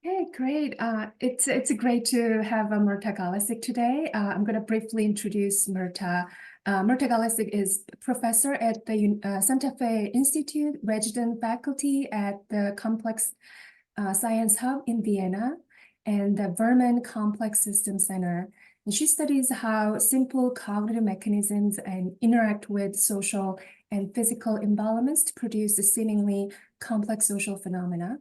Hey, great. It's great to have Mirta Galesic today. I'm going to briefly introduce Mirta. Mirta Galesic is professor at the Santa Fe Institute, resident faculty at the Complex Science Hub in Vienna, and the Verman Complex System Center. And she studies how simple cognitive mechanisms and interact with social and physical environments to produce seemingly complex social phenomena.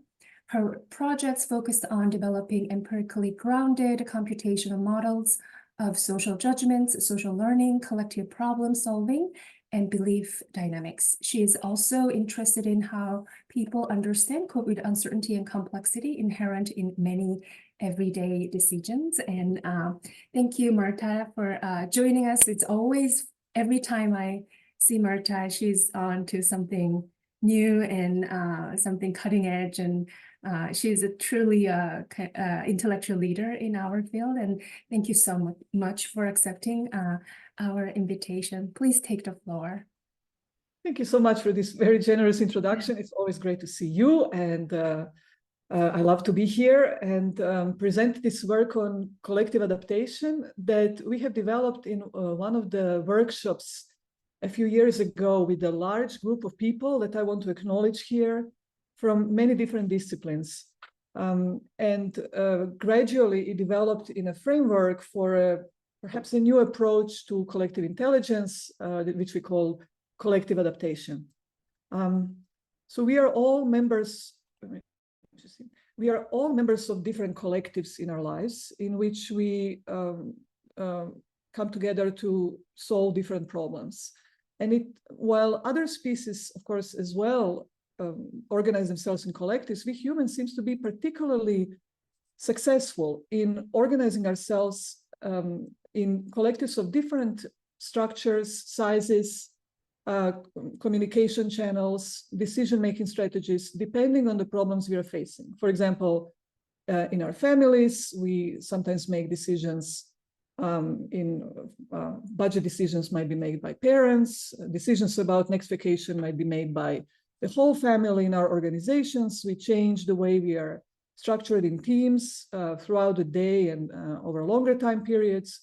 Her projects focused on developing empirically grounded computational models of social judgments, social learning, collective problem solving, and belief dynamics. She is also interested in how people understand cope with uncertainty and complexity inherent in many everyday decisions. And thank you, Mirta, for joining us. It's always, every time I see Mirta, she's on to something new and something cutting edge, and she's a truly intellectual leader in our field. And thank you so much for accepting our invitation. Please take the floor. Thank you so much for this very generous introduction. It's always great to see you, and I love to be here and present this work on collective adaptation that we have developed in one of the workshops a few years ago with a large group of people that I want to acknowledge here from many different disciplines. Gradually it developed in a framework for perhaps a new approach to collective intelligence, which we call collective adaptation. So we are all members of different collectives in our lives in which we come together to solve different problems. And while other species, of course, as well, organize themselves in collectives, we humans seem to be particularly successful in organizing ourselves in collectives of different structures, sizes, communication channels, decision-making strategies, depending on the problems we are facing. For example, in our families, we sometimes make decisions budget decisions might be made by parents, decisions about next vacation might be made by the whole family. In our organizations, we change the way we are structured in teams throughout the day and over longer time periods.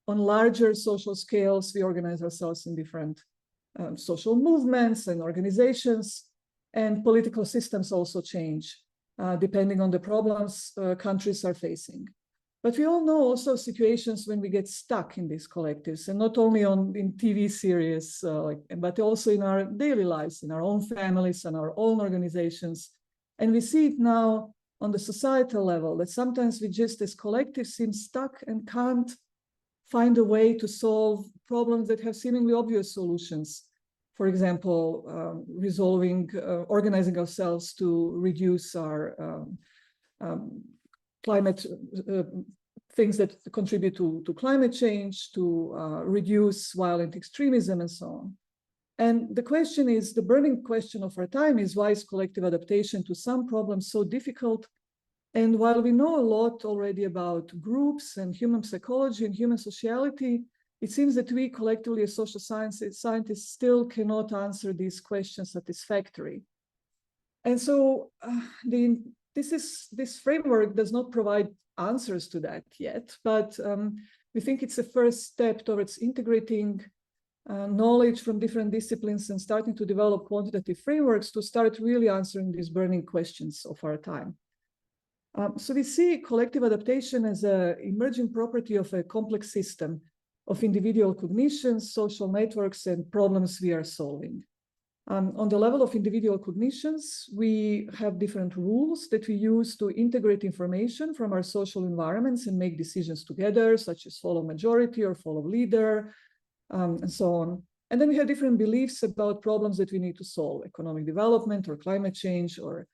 On larger social scales, we organize ourselves in different social movements and organizations, and political systems also change depending on the problems countries are facing. But we all know also situations when we get stuck in these collectives, and not only in TV series, but also in our daily lives, in our own families and our own organizations. And we see it now on the societal level, that sometimes we just as collectives seem stuck and can't find a way to solve problems that have seemingly obvious solutions. For example, organizing ourselves to reduce our climate things that contribute to climate change, to reduce violent extremism, and so on. And the question is, the burning question of our time is, why is collective adaptation to some problems so difficult? And while we know a lot already about groups and human psychology and human sociality, it seems that we collectively as social scientists still cannot answer these questions satisfactorily. And so this framework does not provide answers to that yet, but we think it's a first step towards integrating knowledge from different disciplines and starting to develop quantitative frameworks to start really answering these burning questions of our time. So we see collective adaptation as an emerging property of a complex system of individual cognitions, social networks, and problems we are solving. On the level of individual cognitions, we have different rules that we use to integrate information from our social environments and make decisions together, such as follow majority or follow leader, and so on. And then we have different beliefs about problems that we need to solve, economic development or climate change or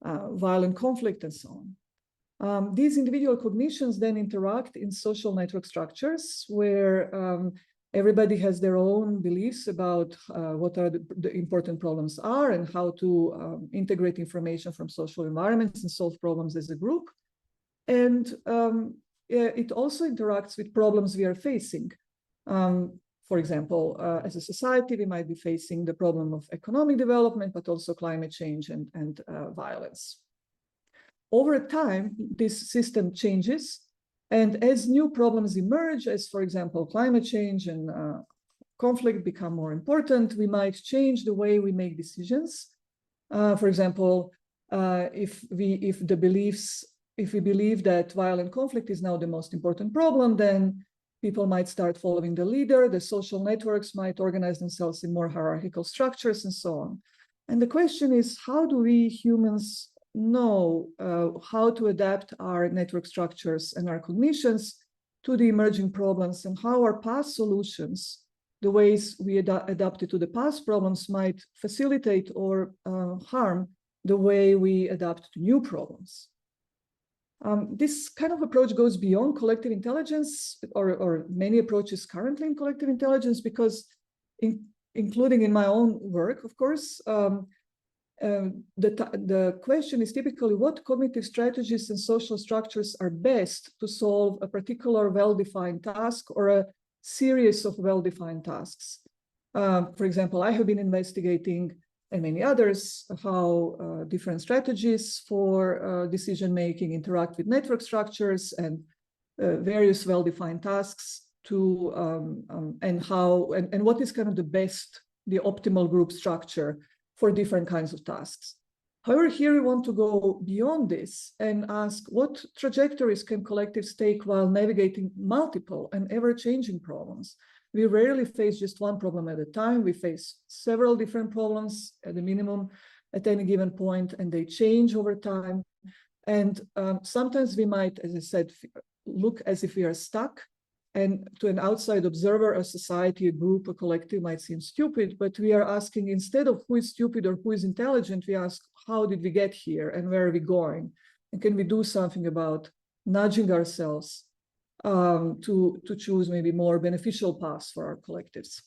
violent conflict and so on. These individual cognitions then interact in social network structures where everybody has their own beliefs about what are the important problems are and how to integrate information from social environments and solve problems as a group. And it also interacts with problems we are facing. For example, as a society, we might be facing the problem of economic development, but also climate change and violence. over time, this system changes. And as new problems emerge, as for example, climate change and conflict become more important, we might change the way we make decisions. For example, if we believe that violent conflict is now the most important problem, then people might start following the leader, the social networks might organize themselves in more hierarchical structures and so on. And the question is, how do we humans know how to adapt our network structures and our cognitions to the emerging problems, and how our past solutions, the ways we adapted to the past problems, might facilitate or harm the way we adapt to new problems. This kind of approach goes beyond collective intelligence, or many approaches currently in collective intelligence, because including in my own work, of course, the question is typically what cognitive strategies and social structures are best to solve a particular well-defined task or a series of well-defined tasks. For example, I have been investigating, and many others, how different strategies for decision-making interact with network structures and various well-defined tasks to, and what is kind of the optimal group structure for different kinds of tasks. However, here we want to go beyond this and ask what trajectories can collectives take while navigating multiple and ever-changing problems. We rarely face just one problem at a time. We face several different problems at the minimum at any given point, and they change over time. And sometimes we might, as I said, look as if we are stuck. And to an outside observer, a society, a group, a collective might seem stupid, but we are asking, instead of who is stupid or who is intelligent, we ask, how did we get here and where are we going? And can we do something about nudging ourselves to choose maybe more beneficial paths for our collectives?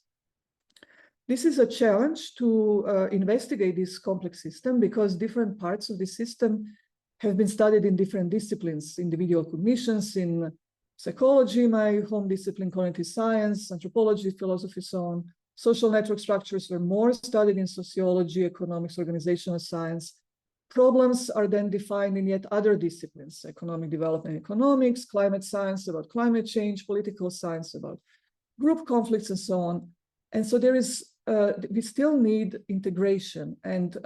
This is a challenge to investigate this complex system, because different parts of the system have been studied in different disciplines, individual cognitions, in psychology, my home discipline, cognitive science, anthropology, philosophy, so on. Social network structures were more studied in sociology, economics, organizational science. Problems are then defined in yet other disciplines: economic development, economics, climate science about climate change, political science about group conflicts, and so on. And so there is, we still need integration. And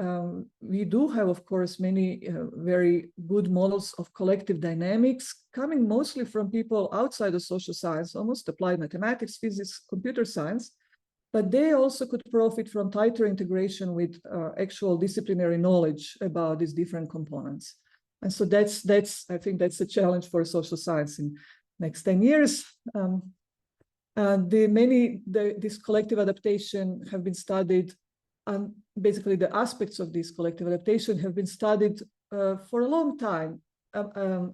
we do have, of course, many very good models of collective dynamics coming mostly from people outside of social science, almost applied mathematics, physics, computer science. But they also could profit from tighter integration with actual disciplinary knowledge about these different components. And so I think that's a challenge for social science in next 10 years. This collective adaptation have been studied, and basically the aspects of this collective adaptation have been studied for a long time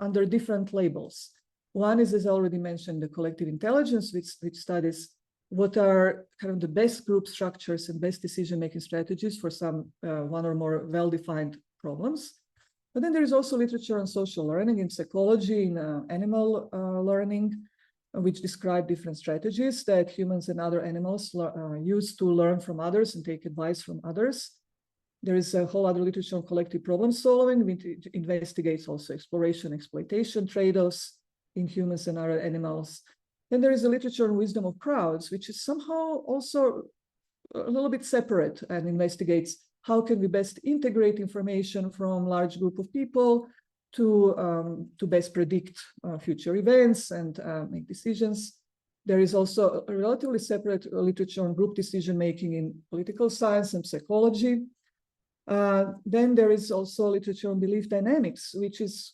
under different labels. One is, as I already mentioned, the collective intelligence, which studies what are kind of the best group structures and best decision-making strategies for some one or more well-defined problems. But then there is also literature on social learning in psychology, in animal learning, which describe different strategies that humans and other animals use to learn from others and take advice from others. There is a whole other literature on collective problem solving, which investigates also exploration, exploitation, trade-offs in humans and other animals. Then there is a literature on wisdom of crowds, which is somehow also a little bit separate and investigates how can we best integrate information from large group of people to best predict future events and make decisions. There is also a relatively separate literature on group decision-making in political science and psychology. Then there is also literature on belief dynamics, which is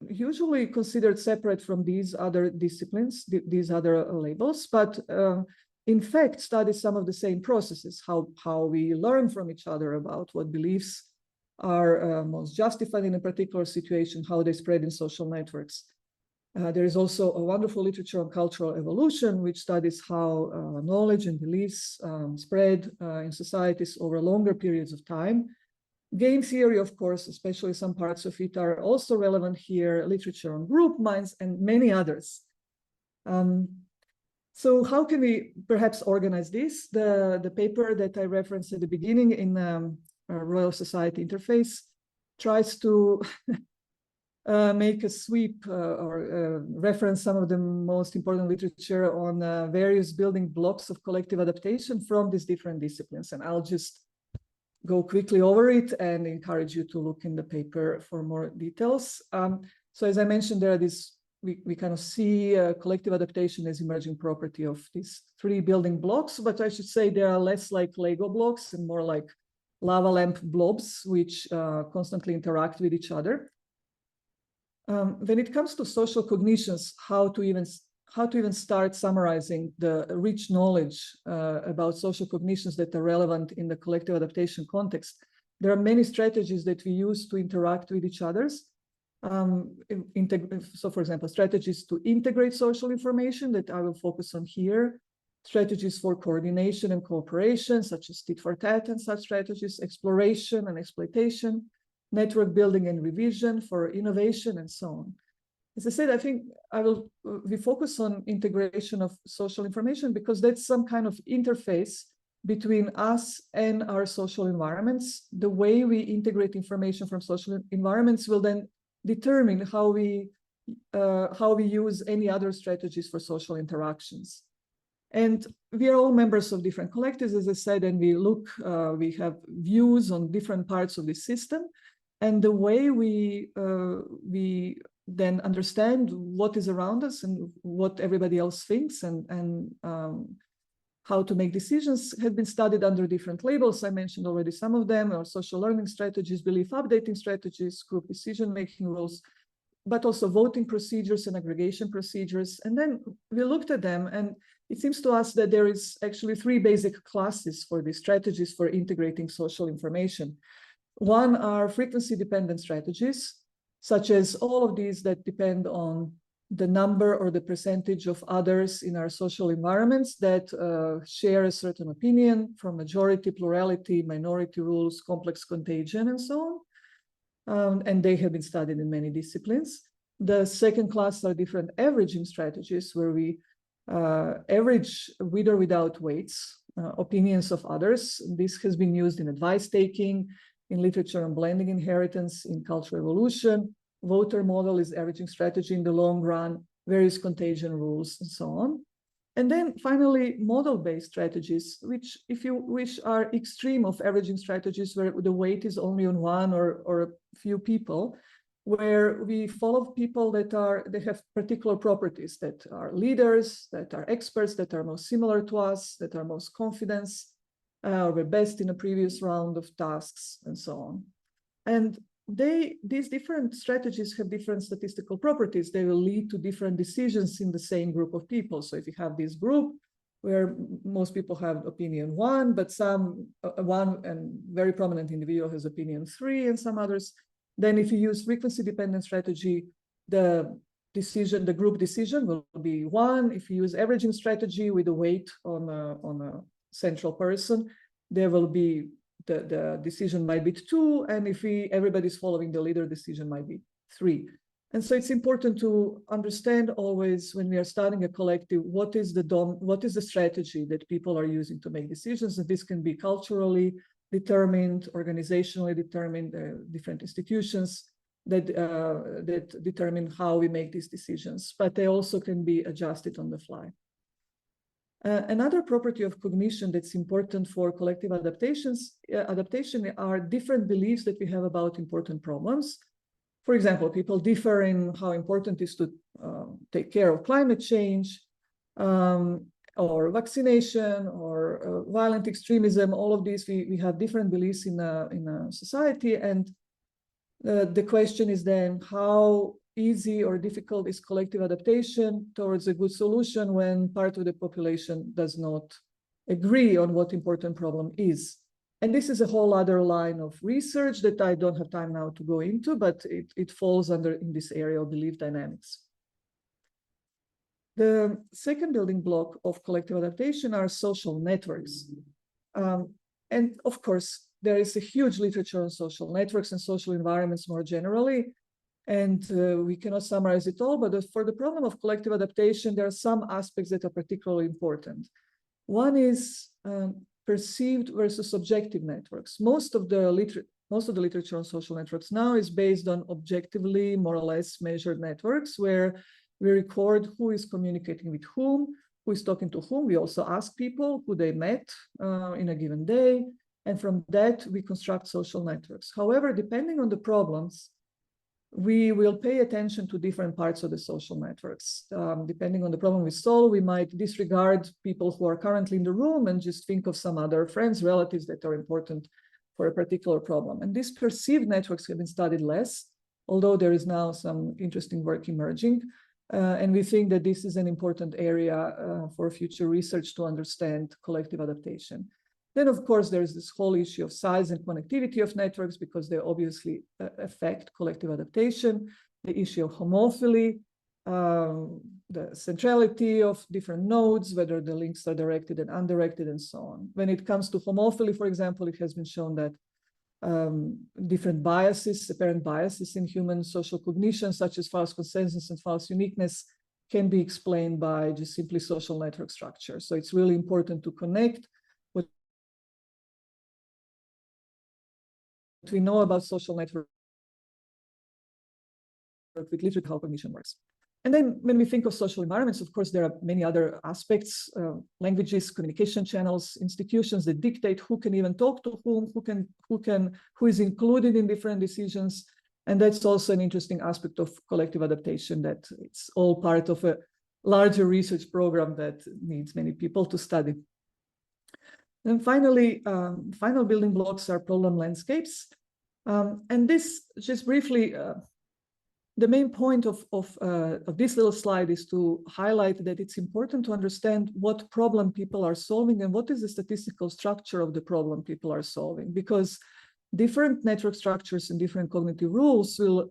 usually considered separate from these other disciplines, these other labels, but in fact studies some of the same processes, how we learn from each other about what beliefs are most justified in a particular situation, how they spread in social networks. There is also a wonderful literature on cultural evolution, which studies how knowledge and beliefs spread in societies over longer periods of time. Game theory, of course, especially some parts of it are also relevant here, literature on group minds, and many others. So how can we perhaps organize this? The paper that I referenced at the beginning in Royal Society Interface tries to make a sweep or reference some of the most important literature on various building blocks of collective adaptation from these different disciplines. And I'll just go quickly over it and encourage you to look in the paper for more details. So as I mentioned, there are these, we kind of see collective adaptation as emerging property of these three building blocks, but I should say they are less like Lego blocks and more like lava lamp blobs, which constantly interact with each other. When it comes to social cognitions, how to even start summarizing the rich knowledge about social cognitions that are relevant in the collective adaptation context, there are many strategies that we use to interact with each other's. So for example, strategies to integrate social information that I will focus on here, strategies for coordination and cooperation, such as tit for tat and such strategies, exploration and exploitation, network building and revision for innovation, and so on. As I said, I think we focus on integration of social information because that's some kind of interface between us and our social environments. The way we integrate information from social environments will then determine how we use any other strategies for social interactions. And we are all members of different collectives, as I said, and we have views on different parts of the system. And the way we then understand what is around us and what everybody else thinks and how to make decisions have been studied under different labels. I mentioned already some of them, or social learning strategies, belief updating strategies, group decision-making rules, but also voting procedures and aggregation procedures. And then we looked at them, and it seems to us that there is actually three basic classes for these strategies for integrating social information. One are frequency-dependent strategies, such as all of these that depend on the number or the percentage of others in our social environments that share a certain opinion, from majority, plurality, minority rules, complex contagion, and so on. And they have been studied in many disciplines. The second class are different averaging strategies, where we average with or without weights, opinions of others. This has been used in advice taking, in literature on blending inheritance, in cultural evolution. Voter model is averaging strategy in the long run, various contagion rules, and so on. And then finally, model-based strategies, which, if you wish, are extreme of averaging strategies where the weight is only on one or a few people, where we follow people that have particular properties, that are leaders, that are experts, that are most similar to us, that are most confident, were best in a previous round of tasks, and so on. And these different strategies have different statistical properties. They will lead to different decisions in the same group of people. So if you have this group where most people have opinion 1, but one and very prominent individual has opinion 3, and some others, then if you use frequency-dependent strategy, the group decision will be 1. If you use averaging strategy with a weight on a central person, there will be the decision might be 2, and if everybody's following the leader, decision might be 3. And so it's important to understand always, when we are starting a collective, what is the strategy that people are using to make decisions. And this can be culturally determined, organizationally determined, different institutions that determine how we make these decisions, but they also can be adjusted on the fly. Another property of cognition that's important for collective adaptation are different beliefs that we have about important problems. For example, people differ in how important it is to take care of climate change, or vaccination, or violent extremism. All of these, we have different beliefs in a society, and the question is then, how easy or difficult is collective adaptation towards a good solution when part of the population does not agree on what important problem is? And this is a whole other line of research that I don't have time now to go into, but it falls in this area of belief dynamics. The second building block of collective adaptation are social networks. And of course, there is a huge literature on social networks and social environments more generally. And we cannot summarize it all, but for the problem of collective adaptation, there are some aspects that are particularly important. One is perceived versus subjective networks. Most of the most of the literature on social networks now is based on objectively, more or less measured networks, where we record who is communicating with whom, who is talking to whom. We also ask people who they met in a given day. And from that, we construct social networks. However, depending on the problems, we will pay attention to different parts of the social networks. Depending on the problem we solve, we might disregard people who are currently in the room and just think of some other friends, relatives that are important for a particular problem. And these perceived networks have been studied less, although there is now some interesting work emerging. And we think that this is an important area for future research to understand collective adaptation. Then, of course, there's this whole issue of size and connectivity of networks, because they obviously affect collective adaptation, the issue of homophily, the centrality of different nodes, whether the links are directed and undirected, and so on. When it comes to homophily, for example, it has been shown that different biases, apparent biases in human social cognition, such as false consensus and false uniqueness, can be explained by just simply social network structure. So it's really important to connect what we know about social network with literature, how cognition works. And then when we think of social environments, of course, there are many other aspects, languages, communication channels, institutions that dictate who can even talk to whom, who is included in different decisions. And that's also an interesting aspect of collective adaptation, that it's all part of a larger research program that needs many people to study. And finally, final building blocks are problem landscapes. And this, just briefly, the main point of this little slide is to highlight that it's important to understand what problem people are solving and what is the statistical structure of the problem people are solving, because different network structures and different cognitive rules will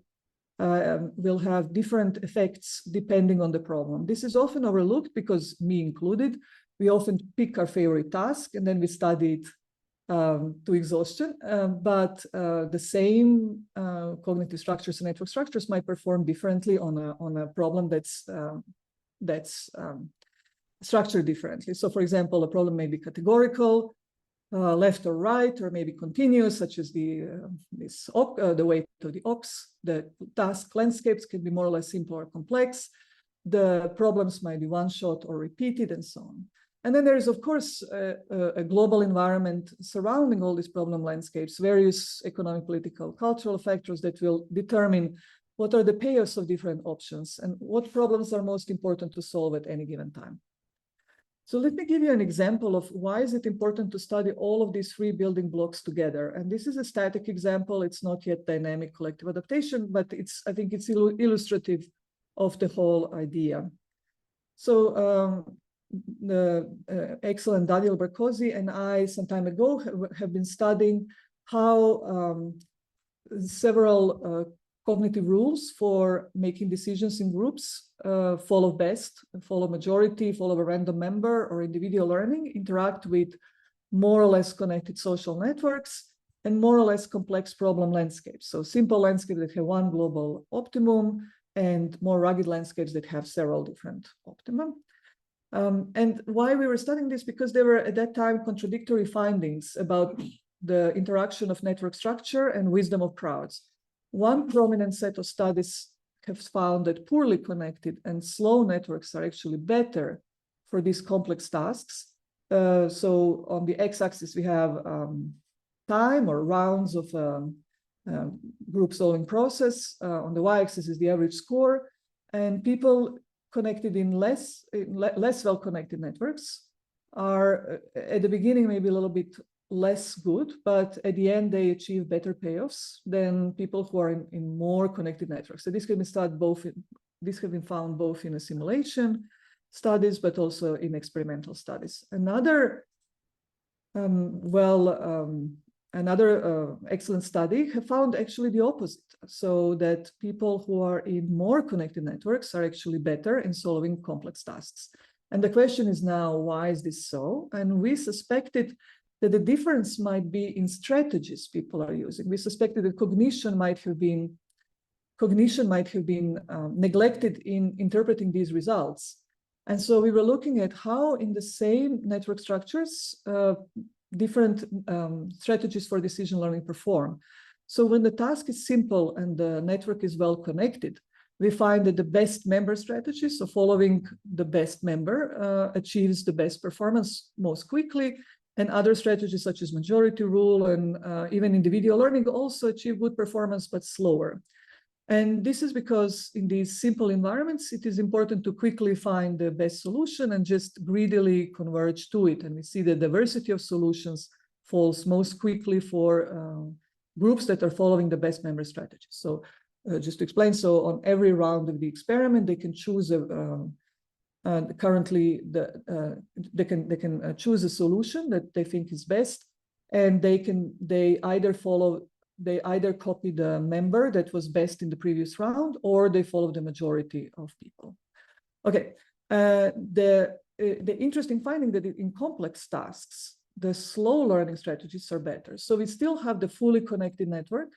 have different effects depending on the problem. This is often overlooked because, me included, we often pick our favorite task and then we study it to exhaustion, but the same cognitive structures and network structures might perform differently on a problem that's structured differently. So, for example, a problem may be categorical, left or right, or maybe continuous, such as the weight of the ox. The task landscapes can be more or less simple or complex. The problems might be one-shot or repeated, and so on. And then there is, of course, a global environment surrounding all these problem landscapes, various economic, political, cultural factors that will determine what are the payoffs of different options and what problems are most important to solve at any given time. So let me give you an example of why is it important to study all of these three building blocks together. And this is a static example. It's not yet dynamic collective adaptation, but I think it's illustrative of the whole idea. So the excellent Daniel Berkozzi and I some time ago have been studying how several cognitive rules for making decisions in groups, follow best, follow majority, follow a random member, or individual learning, interact with more or less connected social networks and more or less complex problem landscapes. So simple landscapes that have one global optimum and more rugged landscapes that have several different optimum. And why we were studying this, because there were at that time contradictory findings about the interaction of network structure and wisdom of crowds. One prominent set of studies have found that poorly connected and slow networks are actually better for these complex tasks. So on the x-axis, we have time or rounds of group solving process. On the y-axis is the average score. And people connected in less well-connected networks are at the beginning maybe a little bit less good, but at the end they achieve better payoffs than people who are in more connected networks. So this can be studied this have been found both in a simulation studies, but also in experimental studies. Another excellent study have found actually the opposite, so that people who are in more connected networks are actually better in solving complex tasks. And the question is now, why is this so? And we suspected that the difference might be in strategies people are using. We suspected that cognition might have been neglected in interpreting these results. And so we were looking at how in the same network structures, different strategies for decision learning perform. So when the task is simple and the network is well connected, we find that the best member strategy, so following the best member, achieves the best performance most quickly. And other strategies such as majority rule and even individual learning also achieve good performance, but slower. And this is because in these simple environments, it is important to quickly find the best solution and just greedily converge to it. And we see the diversity of solutions falls most quickly for groups that are following the best member strategy. So just to explain, so on every round of the experiment, they can choose currently they can choose a solution that they think is best, and they either copy the member that was best in the previous round, or they follow the majority of people. Okay, the interesting finding that in complex tasks, the slow learning strategies are better. So we still have the fully connected network,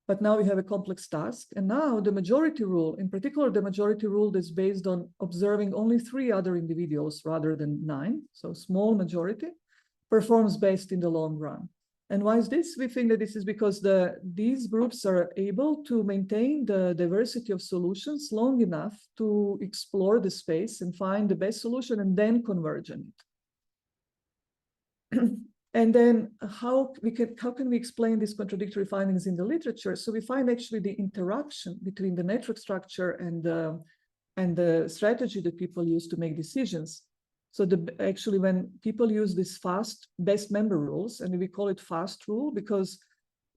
but now we have a complex task. And now the majority rule, in particular, the majority rule that's based on observing only 3 other individuals rather than 9, so small majority, performs best in the long run. And why is this? We think that this is because these groups are able to maintain the diversity of solutions long enough to explore the space and find the best solution and then converge on it. And then how can we explain these contradictory findings in the literature? So we find actually the interaction between the network structure and the strategy that people use to make decisions. So actually when people use this fast best member rules, and we call it fast rule because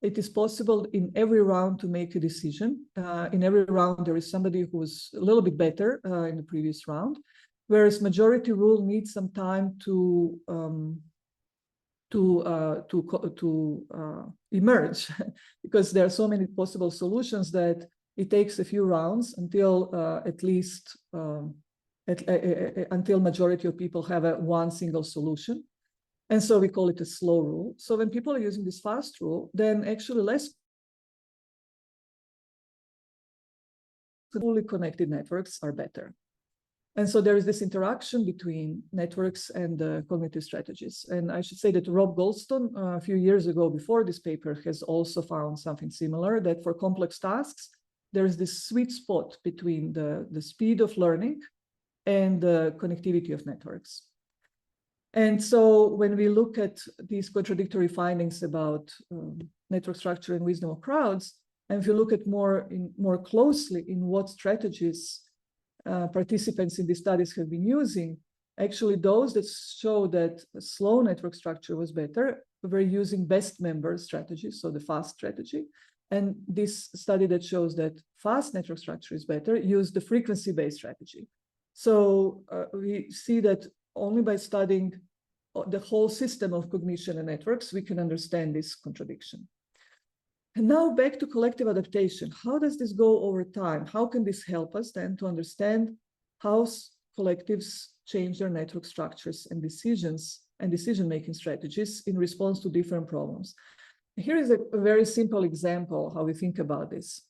it is possible in every round to make a decision. In every round, there is somebody who's a little bit better in the previous round, whereas majority rule needs some time to emerge because there are so many possible solutions that it takes a few rounds until until majority of people have one single solution. And so we call it a slow rule. So when people are using this fast rule, then actually less fully connected networks are better. And so there is this interaction between networks and cognitive strategies. And I should say that Rob Goldstone, a few years ago before this paper, has also found something similar, that for complex tasks, there is this sweet spot between the speed of learning and the connectivity of networks. And so when we look at these contradictory findings about network structure and wisdom of crowds, and if you look at more closely in what strategies participants in these studies have been using, actually those that show that slow network structure was better were using best member strategy, so the fast strategy. And this study that shows that fast network structure is better used the frequency-based strategy. So we see that only by studying the whole system of cognition and networks, we can understand this contradiction. And now back to collective adaptation. How does this go over time? How can this help us then to understand how collectives change their network structures and decisions and decision-making strategies in response to different problems? Here is a very simple example how we think about this.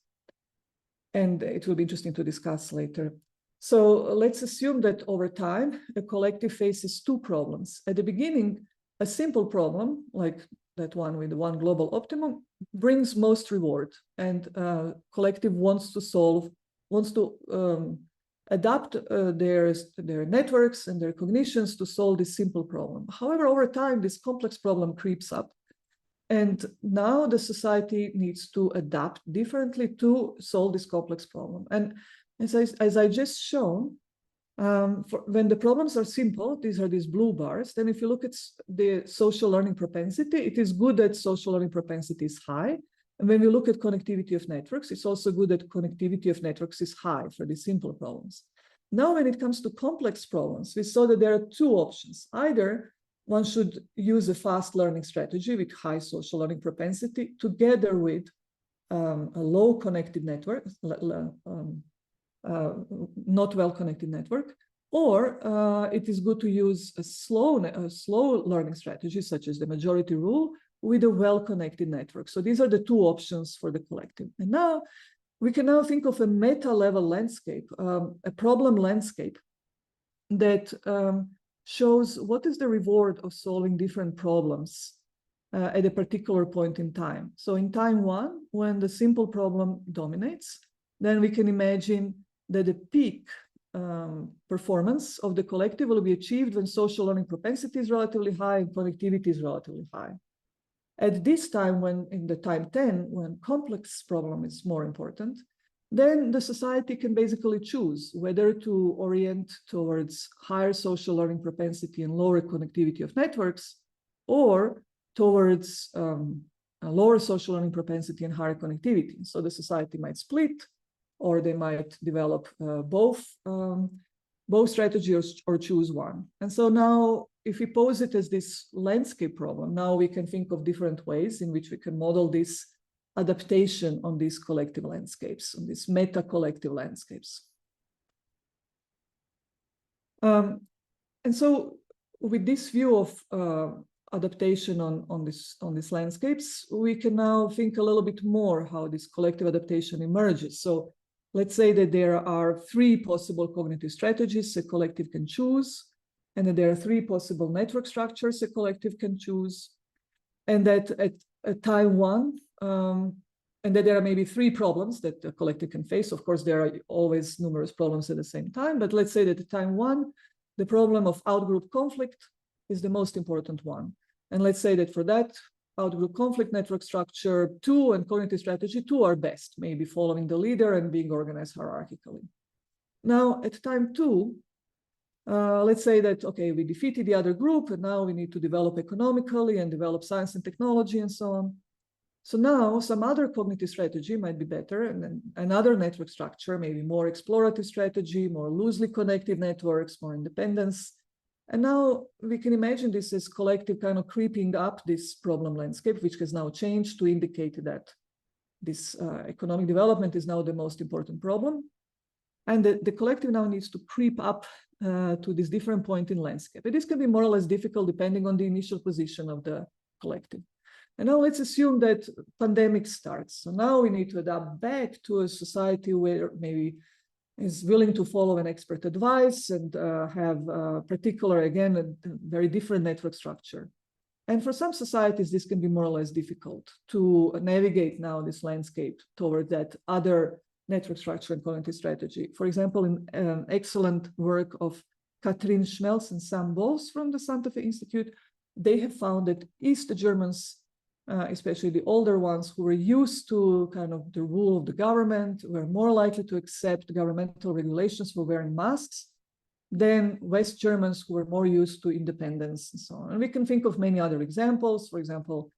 And it will be interesting to discuss later. So let's assume that over time, a collective faces 2 problems. At the beginning, a simple problem, like that one with the one global optimum, brings most reward, and collective wants to adapt their networks and their cognitions to solve this simple problem. However, over time, this complex problem creeps up, and now the society needs to adapt differently to solve this complex problem. And as I just shown, when the problems are simple, these are these blue bars, then if you look at the social learning propensity, it is good that social learning propensity is high. And when we look at connectivity of networks, it's also good that connectivity of networks is high for these simple problems. Now, when it comes to complex problems, we saw that there are 2 options. Either one should use a fast learning strategy with high social learning propensity together with a low connected network, not well-connected network, or it is good to use a slow learning strategy, such as the majority rule, with a well-connected network. So these are the 2 options for the collective. And now we can now think of a meta-level landscape, a problem landscape that shows what is the reward of solving different problems at a particular point in time. So in time one, when the simple problem dominates, then we can imagine that the peak performance of the collective will be achieved when social learning propensity is relatively high and connectivity is relatively high. At this time, when in the time 10, when complex problem is more important, then the society can basically choose whether to orient towards higher social learning propensity and lower connectivity of networks, or towards a lower social learning propensity and higher connectivity. So the society might split, or they might develop both strategies or choose one. And so now, if we pose it as this landscape problem, now we can think of different ways in which we can model this adaptation on these collective landscapes, on these meta-collective landscapes. And so with this view of adaptation on these landscapes, we can now think a little bit more how this collective adaptation emerges. So let's say that there are 3 possible cognitive strategies a collective can choose, and that there are 3 possible network structures a collective can choose, and that at time 1, and that there are maybe 3 problems that the collective can face. Of course, there are always numerous problems at the same time, but let's say that at time 1, the problem of outgroup conflict is the most important one. And let's say that for that outgroup conflict, network structure 2 and cognitive strategy 2 are best, maybe following the leader and being organized hierarchically. Now, at time 2, let's say that, okay, we defeated the other group, and now we need to develop economically and develop science and technology and so on. So now some other cognitive strategy might be better, and then another network structure, maybe more explorative strategy, more loosely connected networks, more independence. And now we can imagine this as collective kind of creeping up this problem landscape, which has now changed to indicate that this economic development is now the most important problem. And the collective now needs to creep up to this different point in landscape. And this can be more or less difficult depending on the initial position of the collective. And now let's assume that pandemic starts. So now we need to adapt back to a society where maybe is willing to follow an expert advice and have particular, again, a very different network structure. And for some societies, this can be more or less difficult to navigate now this landscape toward that other network structure and cognitive strategy. For example, in excellent work of Katrin Schmelz and Sam Bowles from the Santa Fe Institute, they have found that East Germans, especially the older ones who were used to kind of the rule of the government, were more likely to accept governmental regulations for wearing masks than West Germans who were more used to independence and so on. And we can think of many other examples. For example,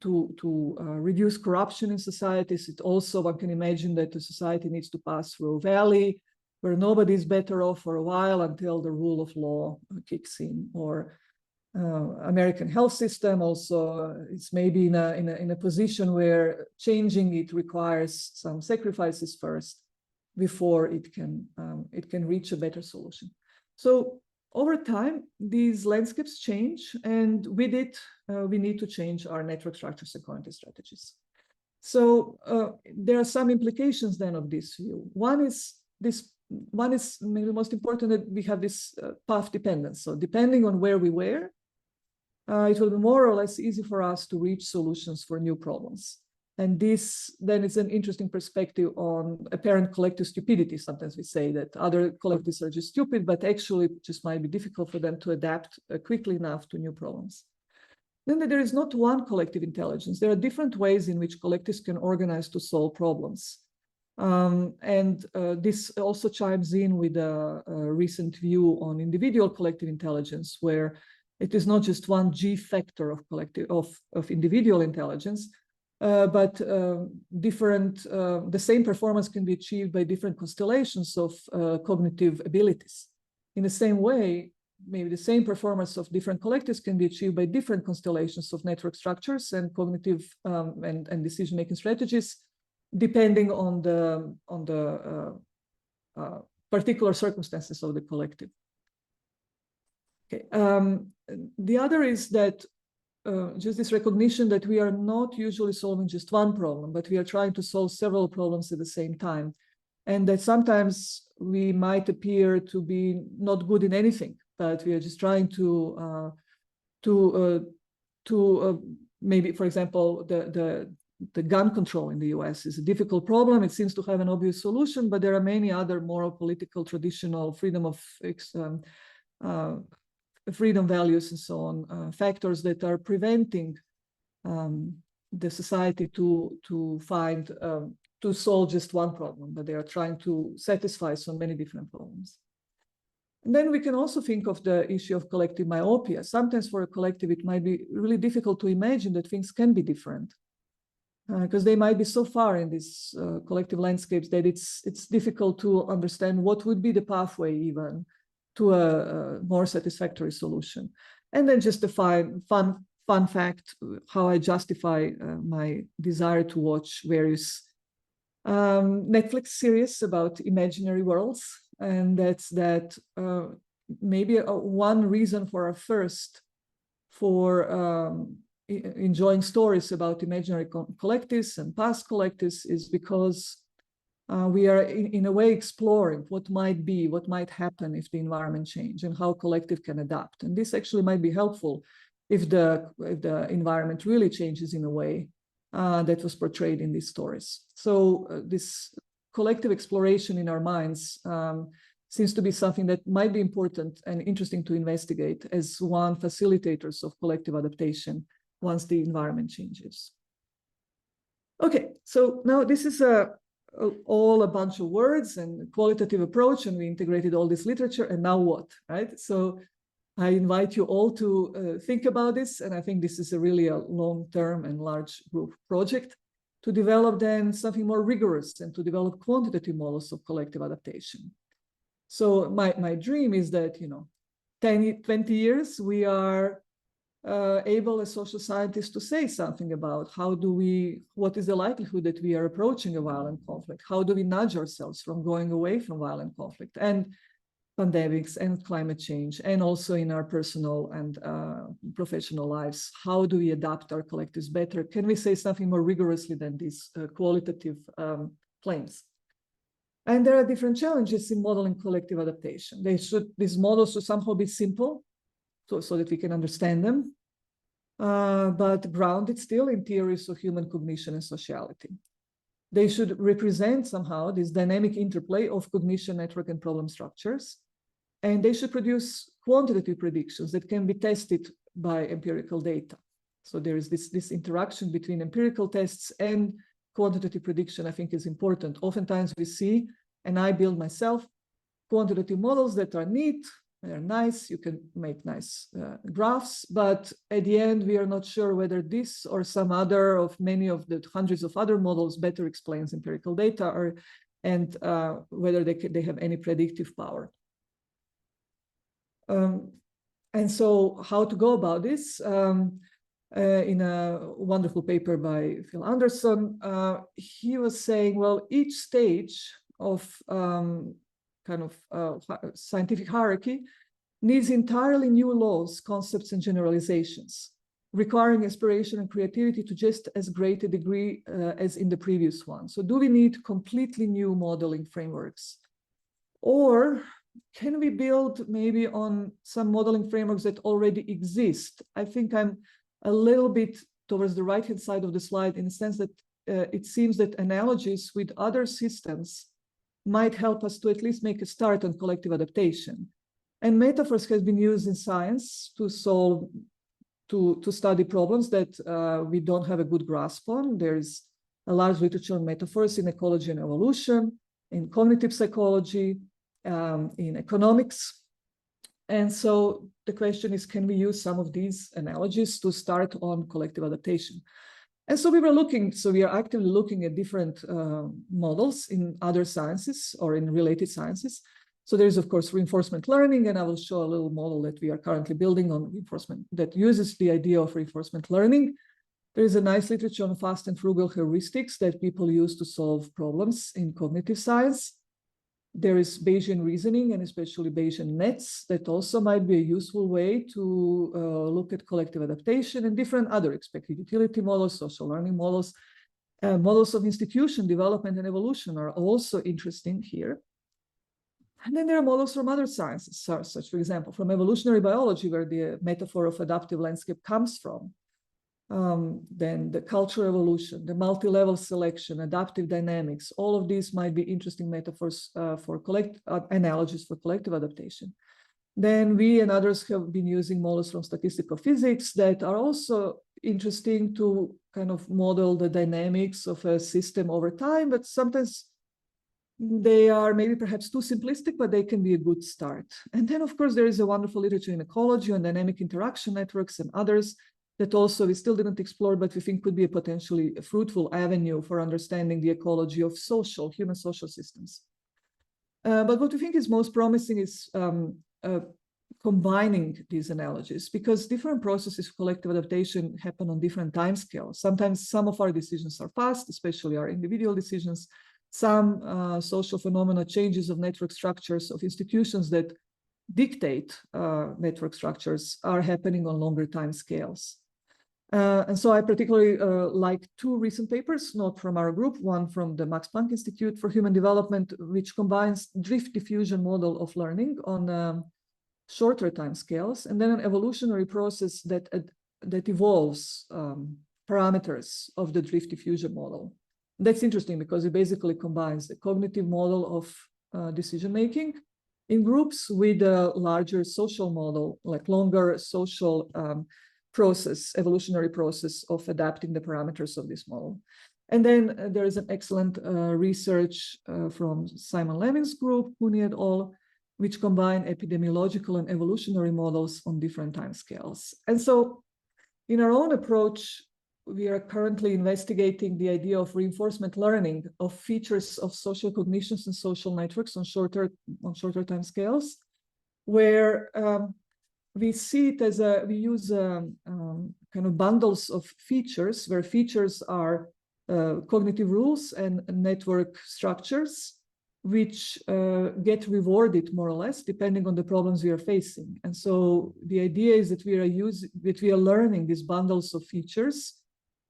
to reduce corruption in societies, it also, one can imagine that the society needs to pass through a valley where nobody is better off for a while until the rule of law kicks in. Or American health system also, it's maybe in a position where changing it requires some sacrifices first before it can reach a better solution. So over time, these landscapes change, and with it, we need to change our network structures and cognitive strategies. So there are some implications then of this view. One is maybe the most important, that we have this path dependence. So depending on where we were, it will be more or less easy for us to reach solutions for new problems. And this then is an interesting perspective on apparent collective stupidity. Sometimes we say that other collectives are just stupid, but actually it just might be difficult for them to adapt quickly enough to new problems. Then there is not one collective intelligence. There are different ways in which collectives can organize to solve problems. This also chimes in with a recent view on individual collective intelligence, where it is not just one G factor of collective of individual intelligence, but the same performance can be achieved by different constellations of cognitive abilities. In the same way, maybe the same performance of different collectives can be achieved by different constellations of network structures and cognitive and decision-making strategies, depending on the particular circumstances of the collective. Okay. The other is that just this recognition that we are not usually solving just one problem, but we are trying to solve several problems at the same time. And that sometimes we might appear to be not good in anything, but we are just trying to maybe, for example, the gun control in the US is a difficult problem. It seems to have an obvious solution, but there are many other moral, political, traditional, freedom values and so on, factors that are preventing the society to solve just one problem, but they are trying to satisfy so many different problems. And then we can also think of the issue of collective myopia. Sometimes for a collective, it might be really difficult to imagine that things can be different, because they might be so far in these collective landscapes that it's difficult to understand what would be the pathway even to a more satisfactory solution. And then just a fun fact, how I justify my desire to watch various Netflix series about imaginary worlds. And that's that maybe one reason for our thirst for enjoying stories about imaginary collectives and past collectives is because we are in a way exploring what might happen if the environment changes and how collective can adapt. And this actually might be helpful if the environment really changes in a way that was portrayed in these stories. So this collective exploration in our minds seems to be something that might be important and interesting to investigate as one facilitators of collective adaptation once the environment changes. Okay, so now this is all a bunch of words and qualitative approach, and we integrated all this literature, and now what, right? So I invite you all to think about this, and I think this is really a long-term and large group project to develop then something more rigorous and to develop quantitative models of collective adaptation. So my dream is that, 10, 20 years, we are able as social scientists to say something about what is the likelihood that we are approaching a violent conflict? How do we nudge ourselves from going away from violent conflict and pandemics and climate change, and also in our personal and professional lives? How do we adapt our collectives better? Can we say something more rigorously than these qualitative claims? And there are different challenges in modeling collective adaptation. These models should somehow be simple, so that we can understand them, but grounded still in theories of human cognition and sociality. They should represent somehow this dynamic interplay of cognition, network, and problem structures. And they should produce quantitative predictions that can be tested by empirical data. So there is this interaction between empirical tests and quantitative prediction, I think, is important. Oftentimes we see, and I build myself, quantitative models that are neat, they're nice, you can make nice graphs, but at the end, we are not sure whether this or some other of many of the hundreds of other models better explains empirical data, and whether they have any predictive power. And so how to go about this? In a wonderful paper by Phil Anderson, he was saying, well, each stage of scientific hierarchy needs entirely new laws, concepts, and generalizations, requiring inspiration and creativity to just as great a degree as in the previous one. So do we need completely new modeling frameworks? Or can we build maybe on some modeling frameworks that already exist? I think I'm a little bit towards the right-hand side of the slide in the sense that it seems that analogies with other systems might help us to at least make a start on collective adaptation. And metaphors has been used in science to study problems that we don't have a good grasp on. There's a large literature on metaphors in ecology and evolution, in cognitive psychology, in economics. And so the question is, can we use some of these analogies to start on collective adaptation? And so we are actively looking at different models in other sciences or in related sciences. So there is, of course, reinforcement learning, and I will show a little model that we are currently building on reinforcement that uses the idea of reinforcement learning. There is a nice literature on fast and frugal heuristics that people use to solve problems in cognitive science. There is Bayesian reasoning, and especially Bayesian nets, that also might be a useful way to look at collective adaptation, and different other expected utility models, social learning models. Models of institution development and evolution are also interesting here. And then there are models from other sciences, such, for example, from evolutionary biology, where the metaphor of adaptive landscape comes from. Then the cultural evolution, the multi-level selection, adaptive dynamics, all of these might be interesting metaphors for analogies for collective adaptation. Then we and others have been using models from statistical physics that are also interesting to kind of model the dynamics of a system over time, but sometimes they are maybe perhaps too simplistic, but they can be a good start. And then, of course, there is a wonderful literature in ecology on dynamic interaction networks and others that also we still didn't explore, but we think could be a potentially fruitful avenue for understanding the ecology of human social systems. But what we think is most promising is combining these analogies, because different processes of collective adaptation happen on different timescales. Sometimes some of our decisions are fast, especially our individual decisions. Some social phenomena, changes of network structures of institutions that dictate network structures are happening on longer timescales. And so I particularly like two recent papers, not from our group, one from the Max Planck Institute for Human Development, which combines drift diffusion model of learning on shorter timescales, and then an evolutionary process that evolves parameters of the drift diffusion model. That's interesting because it basically combines the cognitive model of decision-making in groups with a larger social model, like longer social evolutionary process of adapting the parameters of this model. And then there is an excellent research from Simon Levin's group, Pooney et al., which combine epidemiological and evolutionary models on different timescales. And so in our own approach, we are currently investigating the idea of reinforcement learning of features of social cognitions and social networks on shorter timescales, where we see it as we use kind of bundles of features, where features are cognitive rules and network structures, which get rewarded more or less depending on the problems we are facing. And so the idea is that we are learning these bundles of features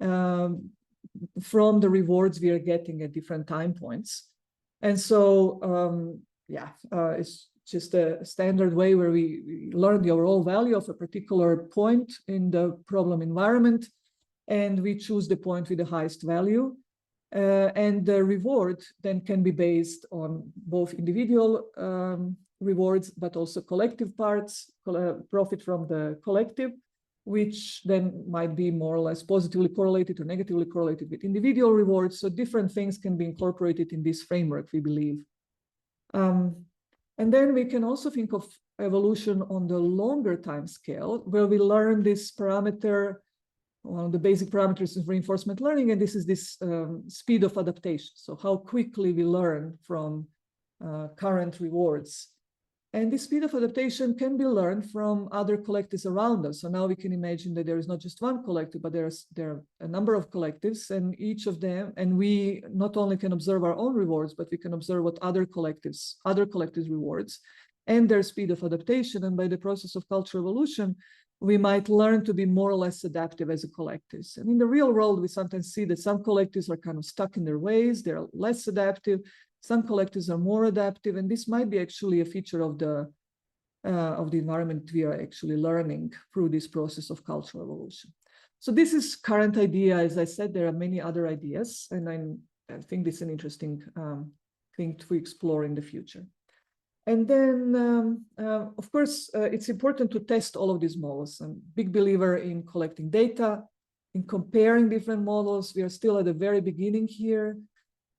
from the rewards we are getting at different time points. And so it's just a standard way where we learn the overall value of a particular point in the problem environment, and we choose the point with the highest value. And the reward then can be based on both individual rewards, but also collective parts, profit from the collective, which then might be more or less positively correlated or negatively correlated with individual rewards. So different things can be incorporated in this framework, we believe. And then we can also think of evolution on the longer time scale, where we learn this parameter. One of the basic parameters is reinforcement learning, and this is this speed of adaptation. So how quickly we learn from current rewards. And this speed of adaptation can be learned from other collectives around us. So now we can imagine that there is not just one collective, but there are a number of collectives, and each of them, and we not only can observe our own rewards, but we can observe what other collectives rewards and their speed of adaptation. And by the process of cultural evolution, we might learn to be more or less adaptive as a collective. And in the real world, we sometimes see that some collectives are kind of stuck in their ways, they're less adaptive. Some collectives are more adaptive, and this might be actually a feature of the environment we are actually learning through this process of cultural evolution. So this is current idea. As I said, there are many other ideas, and I think this is an interesting thing to explore in the future. And then, of course, it's important to test all of these models. I'm a big believer in collecting data, in comparing different models. We are still at the very beginning here.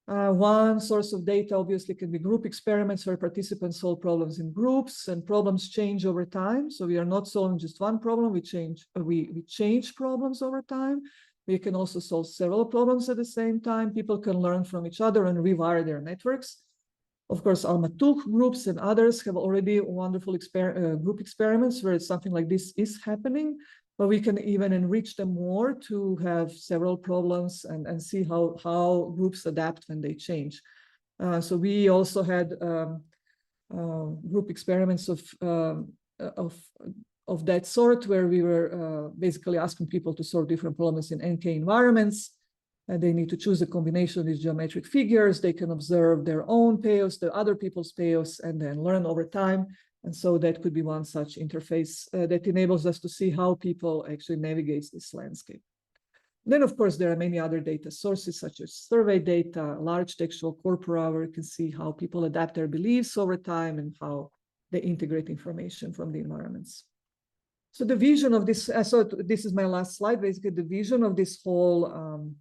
One source of data obviously can be group experiments where participants solve problems in groups, and problems change over time. So we are not solving just one problem, we change problems over time. We can also solve several problems at the same time. People can learn from each other and rewire their networks. Of course, Al-Matuk groups and others have already wonderful group experiments where something like this is happening. But we can even enrich them more to have several problems and see how groups adapt when they change. So we also had group experiments of that sort, where we were basically asking people to solve different problems in NK environments. They need to choose a combination of these geometric figures. They can observe their own payoffs, the other people's payoffs, and then learn over time. And so that could be one such interface that enables us to see how people actually navigate this landscape. Then, of course, there are many other data sources, such as survey data, large textual corpora, where you can see how people adapt their beliefs over time and how they integrate information from the environments. So the vision of this, so this is my last slide, basically the vision of this whole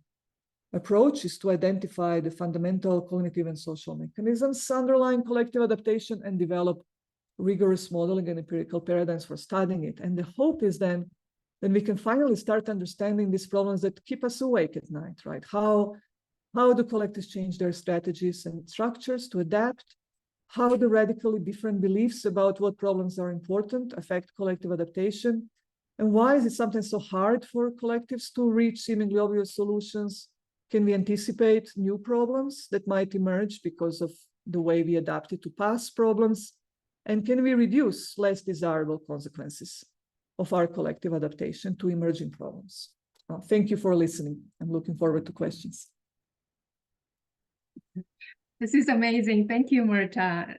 approach is to identify the fundamental cognitive and social mechanisms underlying collective adaptation and develop rigorous modeling and empirical paradigms for studying it. And the hope is then we can finally start understanding these problems that keep us awake at night, right? How do collectives change their strategies and structures to adapt? How do radically different beliefs about what problems are important affect collective adaptation? And why is it sometimes so hard for collectives to reach seemingly obvious solutions? Can we anticipate new problems that might emerge because of the way we adapted to past problems? And can we reduce less desirable consequences of our collective adaptation to emerging problems? Thank you for listening. I'm looking forward to questions. This is amazing. Thank you, Mirta.